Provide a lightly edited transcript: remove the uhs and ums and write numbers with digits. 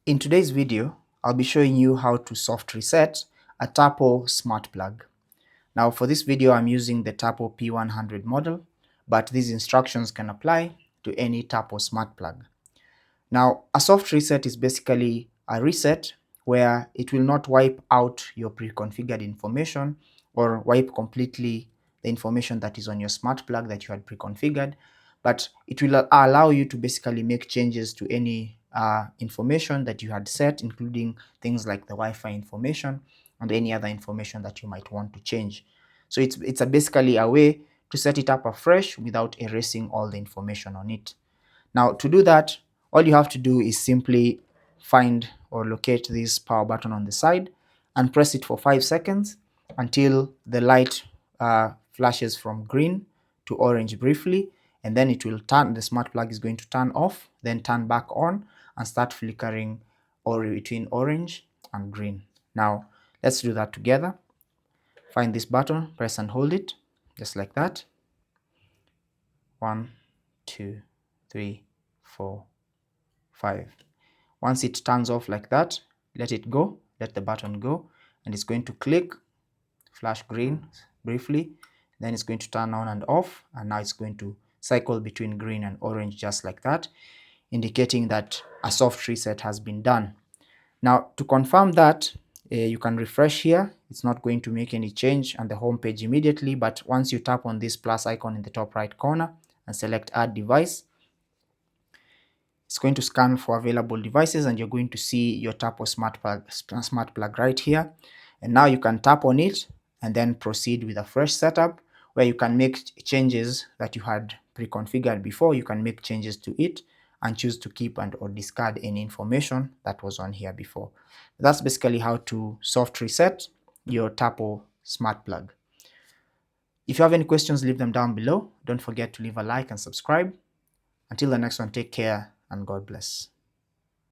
In today's video, I'll be showing you how to soft reset a Tapo Smart Plug. Now for this video, I'm using the Tapo P100 model, but these instructions can apply to any Tapo Smart Plug. Now a soft reset is basically a reset where it will not wipe out your pre-configured information or wipe completely the information that is on your smart plug that you had pre-configured, but it will allow you to basically make changes to any information that you had set, including things like the Wi-Fi information and any other information that you might want to change. So it's basically a way to set it up afresh without erasing all the information on it. Now to do that, all you have to do is simply find or locate this power button on the side and press it for 5 seconds until the light flashes from green to orange briefly, and then it will turn, the smart plug is going to turn off, then turn back on and start flickering or between orange and green. Now let's do that together. Find this button, press and hold it just like that. 1, 2, 3, 4, 5. Once it turns off like that, let it go, let the button go, and it's going to click, flash green briefly, then it's going to turn on and off, and now it's going to cycle between green and orange just like that, indicating that a soft reset has been done. Now to confirm that, you can refresh here. It's not going to make any change on the home page immediately, but once you tap on this plus icon in the top right corner and select add device, it's going to scan for available devices and you're going to see your Tapo Smart Plug right here. And now you can tap on it and then proceed with a fresh setup where you can make changes that you had pre-configured before. You can make changes to it and choose to keep and or discard any information that was on here before. That's basically how to soft reset your Tapo Smart Plug. If you have any questions, leave them down below. Don't forget to leave a like and subscribe. Until the next one, take care and God bless.